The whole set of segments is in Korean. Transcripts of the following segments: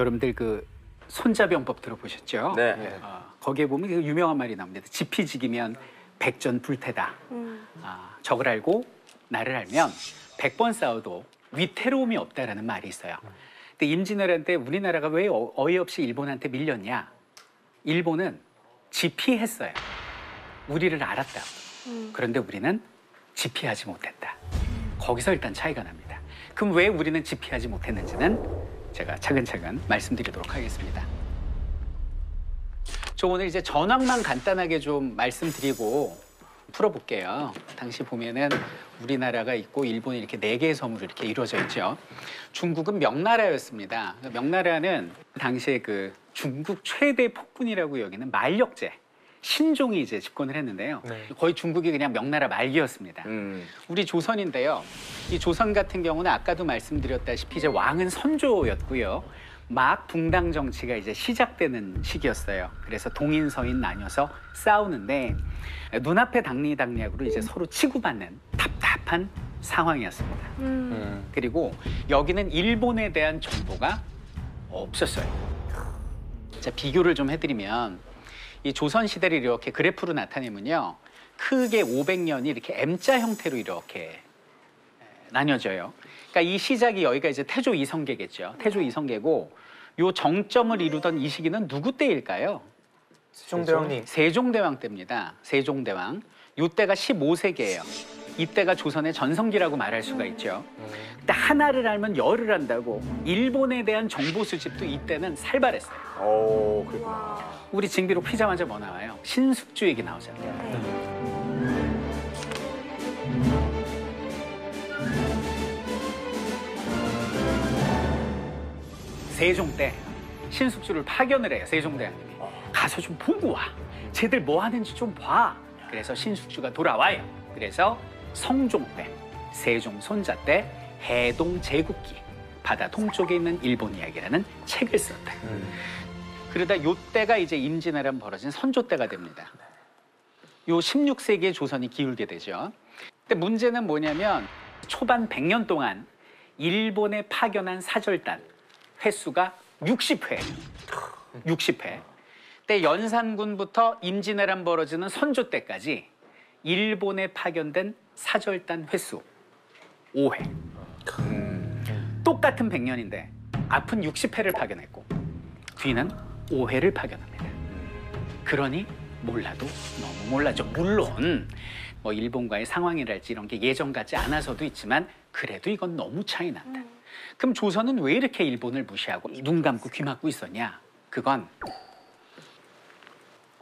여러분들 그 손자병법 들어보셨죠? 네. 거기에 보면 그 유명한 말이 나옵니다. 지피지기면 백전불태다. 적을 알고 나를 알면 100번 싸워도 위태로움이 없다라는 말이 있어요. 근데 임진왜란 때 우리나라가 왜 어이없이 일본한테 밀렸냐? 일본은 지피했어요. 우리를 알았다. 그런데 우리는 지피하지 못했다. 거기서 일단 차이가 납니다. 그럼 왜 우리는 지피하지 못했는지는 제가 차근차근 말씀드리도록 하겠습니다. 저 오늘 이제 전황만 간단하게 좀 말씀드리고 풀어볼게요. 당시 보면은 우리나라가 있고 일본이 이렇게 4개의 섬으로 이렇게 이루어져 있죠. 중국은 명나라였습니다. 명나라는 당시에 그 중국 최대 폭군이라고 여기는 만력제 신종이 이제 집권을 했는데요. 거의 중국이 그냥 명나라 말기였습니다. 우리 조선인데요. 이 조선 같은 경우는 아까도 말씀드렸다시피 이제 왕은 선조였고요. 막 붕당 정치가 이제 시작되는 시기였어요. 그래서 동인 서인 나뉘어서 싸우는데 눈앞에 당리당략으로 이제 서로 치고받는 답답한 상황이었습니다. 그리고 여기는 일본에 대한 정보가 없었어요. 자, 비교를 좀 해드리면 이 조선 시대를 이렇게 그래프로 나타내면요, 크게 500년이 이렇게 M자 형태로 이렇게 나뉘어져요. 그러니까 이 시작이 여기가 이제 태조 이성계겠죠. 태조 이성계고 요 정점을 이루던 이 시기는 누구 때일까요? 세종대왕님. 세종대왕 때입니다. 세종대왕. 요 때가 15세기예요. 이때가 조선의 전성기라고 말할 수가 있죠. 근데 하나를 알면 열을 안다고 일본에 대한 정보 수집도 이때는 살벌했어요. 오, 그렇구나. 우리 징비록 피자마자 뭐 나와요? 신숙주 얘기 나오잖아요. 세종 때 신숙주를 파견을 해요. 세종대왕님이. 가서 좀 보고 와. 쟤들 뭐 하는지 좀 봐. 그래서 신숙주가 돌아와요. 그래서 성종 때, 세종 손자 때 해동 제국기, 바다 동쪽에 있는 일본 이야기라는 책을 썼다. 그러다 요 때가 이제 임진왜란 벌어진 선조 때가 됩니다. 요 16세기에 조선이 기울게 되죠. 근데 문제는 뭐냐면 초반 100년 동안 일본에 파견한 사절단 횟수가 60회예요. 60회. 그때 연산군부터 임진왜란 벌어지는 선조 때까지 일본에 파견된 사절단 횟수 5회. 똑같은 100년인데 앞은 60회를 파견했고 뒤는 5회를 파견합니다. 그러니 몰라도 너무 몰라죠. 물론 뭐 일본과의 상황이랄지 이런 게 예전 같지 않아서도 있지만 그래도 이건 너무 차이 난다. 그럼 조선은 왜 이렇게 일본을 무시하고 눈 감고 귀 막고 있었냐? 그건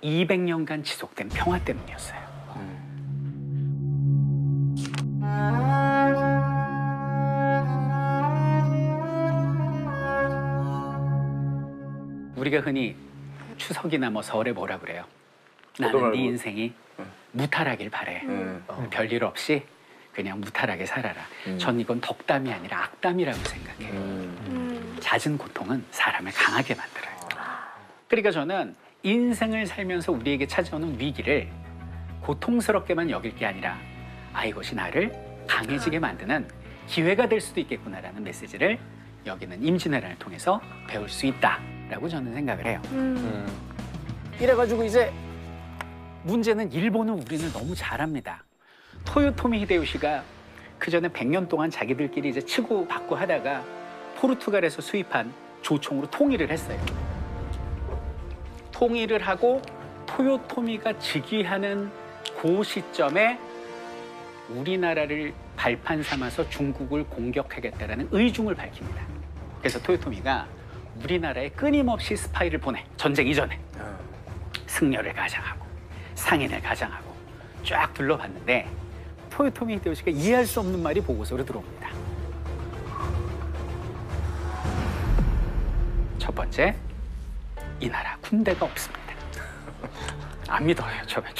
200년간 지속된 평화 때문이었어요. 우리가 흔히 추석이나 뭐 설에 뭐라 그래요? 나는 네 인생이 무탈하길 바래. 별일 없이 그냥 무탈하게 살아라. 전 이건 덕담이 아니라 악담이라고 생각해요. 잦은 고통은 사람을 강하게 만들어요. 그러니까 저는 인생을 살면서 우리에게 찾아오는 위기를 고통스럽게만 여길 게 아니라 이것이 나를 강해지게 만드는 기회가 될 수도 있겠구나라는 메시지를 여기는 임진왜란을 통해서 배울 수 있다라고 저는 생각을 해요. 이래가지고 이제 문제는 일본은 우리는 너무 잘합니다. 토요토미 히데요시가 그 전에 100년 동안 자기들끼리 이제 치고받고 하다가 포르투갈에서 수입한 조총으로 통일을 했어요. 통일을 하고 토요토미가 즉위하는 그 시점에 우리나라를 발판 삼아서 중국을 공격하겠다라는 의중을 밝힙니다. 그래서 토요토미가 우리나라에 끊임없이 스파이를 보내. 전쟁 이전에 승려를 가장하고 상인을 가장하고 쫙 둘러봤는데 토요토미 히데요시가 이해할 수 없는 말이 보고서로 들어옵니다. 첫 번째, 이 나라 군대가 없습니다. 안 믿어요. 저부터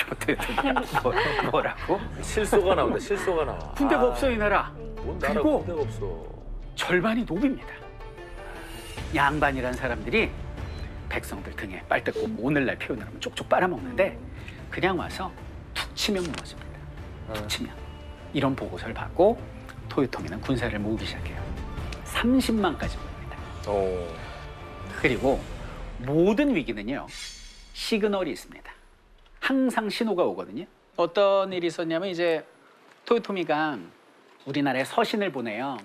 뭐라고? 실소가 나온다. 실소가 나와. 군대가 없어 이 나라. 뭔 나라 그리고 군대가 없어. 절반이 노비입니다. 양반이란 사람들이 백성들 등에 빨대 꽂고 오늘날 표현을 하면 쪽쪽 빨아먹는데 그냥 와서 툭 치면 무너집니다. 툭 치면. 이런 보고서를 받고 토요토미는 군사를 모으기 시작해요. 30만까지 모읍니다. 그리고 모든 위기는요, 시그널이 있습니다. 항상 신호가 오거든요. 어떤 일이 있었냐면 이제 토요토미가 우리나라에 서신을 보내요.